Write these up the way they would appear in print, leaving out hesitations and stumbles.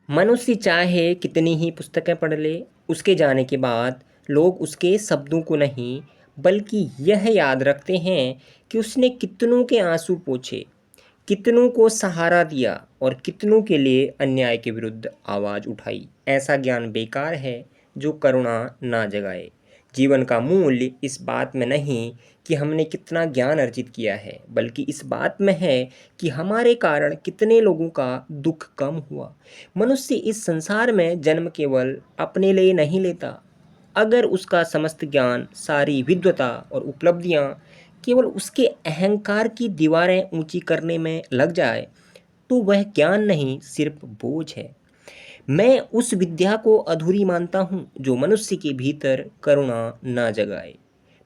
मनुष्य चाहे कितनी ही पुस्तकें पढ़ ले, उसके जाने के बाद लोग उसके शब्दों को नहीं, बल्कि यह याद रखते हैं कि उसने कितनों के आंसू पोंछे, कितनों को सहारा दिया और कितनों के लिए अन्याय के विरुद्ध आवाज़ उठाई। ऐसा ज्ञान बेकार है जो करुणा ना जगाए। जीवन का मूल्य इस बात में नहीं कि हमने कितना ज्ञान अर्जित किया है, बल्कि इस बात में है कि हमारे कारण कितने लोगों का दुख कम हुआ। मनुष्य इस संसार में जन्म केवल अपने लिए नहीं लेता। अगर उसका समस्त ज्ञान, सारी विद्वता और उपलब्धियां केवल उसके अहंकार की दीवारें ऊंची करने में लग जाए, तो वह ज्ञान नहीं, सिर्फ बोझ है। मैं उस विद्या को अधूरी मानता हूँ जो मनुष्य के भीतर करुणा ना जगाए।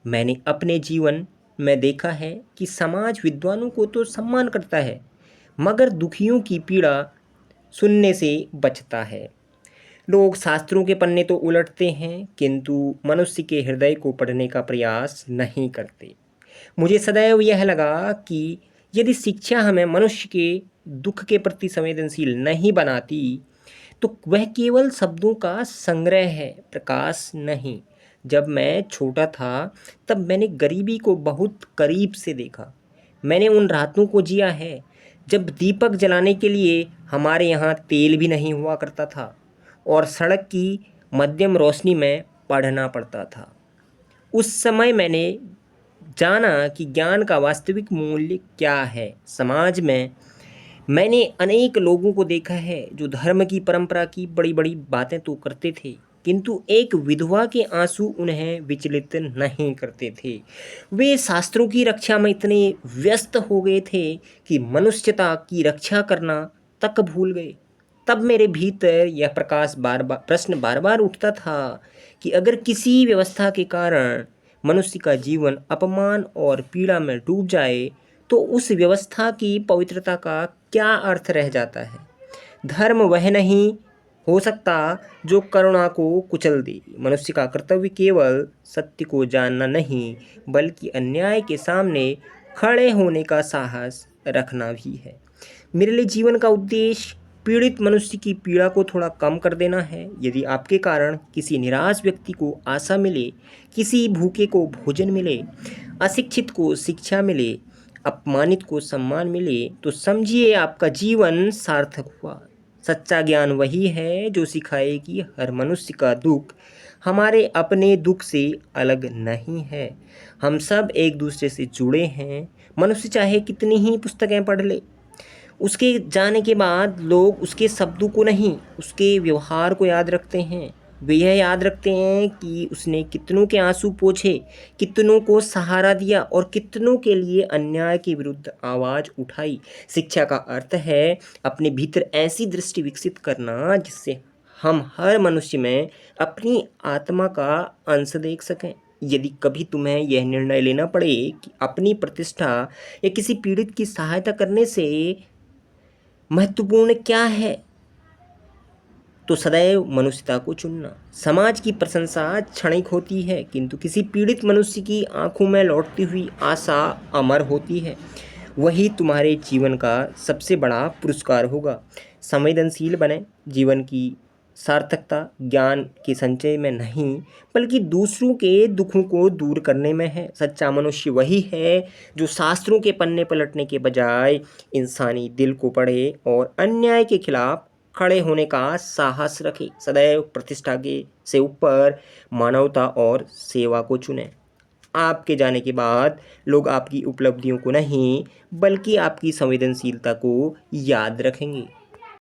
मैंने अपने जीवन में देखा है कि समाज विद्वानों को तो सम्मान करता है, मगर दुखियों की पीड़ा सुनने से बचता है। लोग शास्त्रों के पन्ने तो उलटते हैं, किंतु मनुष्य के हृदय को पढ़ने का प्रयास नहीं करते। मुझे सदैव यह लगा कि यदि शिक्षा हमें मनुष्य के दुख के प्रति संवेदनशील नहीं बनाती, तो वह केवल शब्दों का संग्रह है, प्रकाश नहीं। जब मैं छोटा था, तब मैंने गरीबी को बहुत करीब से देखा। मैंने उन रातों को जिया है जब दीपक जलाने के लिए हमारे यहाँ तेल भी नहीं हुआ करता था और सड़क की मध्यम रोशनी में पढ़ना पड़ता था। उस समय मैंने जाना कि ज्ञान का वास्तविक मूल्य क्या है। समाज में मैंने अनेक लोगों को देखा है जो धर्म की परंपरा की बड़ी बड़ी बातें तो करते थे, किंतु एक विधवा के आंसू उन्हें विचलित नहीं करते थे। वे शास्त्रों की रक्षा में इतने व्यस्त हो गए थे कि मनुष्यता की रक्षा करना तक भूल गए। तब मेरे भीतर यह प्रश्न बार बार उठता था कि अगर किसी व्यवस्था के कारण मनुष्य का जीवन अपमान और पीड़ा में डूब जाए, तो उस व्यवस्था की पवित्रता का क्या अर्थ रह जाता है। धर्म वह नहीं हो सकता जो करुणा को कुचल दे। मनुष्य का कर्तव्य केवल सत्य को जानना नहीं, बल्कि अन्याय के सामने खड़े होने का साहस रखना भी है। मेरे लिए जीवन का उद्देश्य पीड़ित मनुष्य की पीड़ा को थोड़ा कम कर देना है। यदि आपके कारण किसी निराश व्यक्ति को आशा मिले, किसी भूखे को भोजन मिले, अशिक्षित को शिक्षा मिले, अपमानित को सम्मान मिले, तो समझिए आपका जीवन सार्थक हुआ। सच्चा ज्ञान वही है जो सिखाए कि हर मनुष्य का दुख हमारे अपने दुख से अलग नहीं है। हम सब एक दूसरे से जुड़े हैं। मनुष्य चाहे कितनी ही पुस्तकें पढ़ ले, उसके जाने के बाद लोग उसके शब्दों को नहीं, उसके व्यवहार को याद रखते हैं। वे यह याद रखते हैं कि उसने कितनों के आंसू पोंछे, कितनों को सहारा दिया और कितनों के लिए अन्याय के विरुद्ध आवाज़ उठाई। शिक्षा का अर्थ है अपने भीतर ऐसी दृष्टि विकसित करना जिससे हम हर मनुष्य में अपनी आत्मा का अंश देख सकें। यदि कभी तुम्हें यह निर्णय लेना पड़े कि अपनी प्रतिष्ठा या किसी पीड़ित की सहायता करने से महत्वपूर्ण क्या है, तो सदैव मनुष्यता को चुनना। समाज की प्रशंसा क्षणिक होती है, किंतु किसी पीड़ित मनुष्य की आंखों में लौटती हुई आशा अमर होती है। वही तुम्हारे जीवन का सबसे बड़ा पुरस्कार होगा। संवेदनशील बने। जीवन की सार्थकता ज्ञान के संचय में नहीं, बल्कि दूसरों के दुखों को दूर करने में है। सच्चा मनुष्य वही है जो शास्त्रों के पन्ने पलटने के बजाय इंसानी दिल को पढ़े और अन्याय के खिलाफ खड़े होने का साहस रखे। सदैव प्रतिष्ठा के से ऊपर मानवता और सेवा को चुने। आपके जाने के बाद लोग आपकी उपलब्धियों को नहीं, बल्कि आपकी संवेदनशीलता को याद रखेंगे।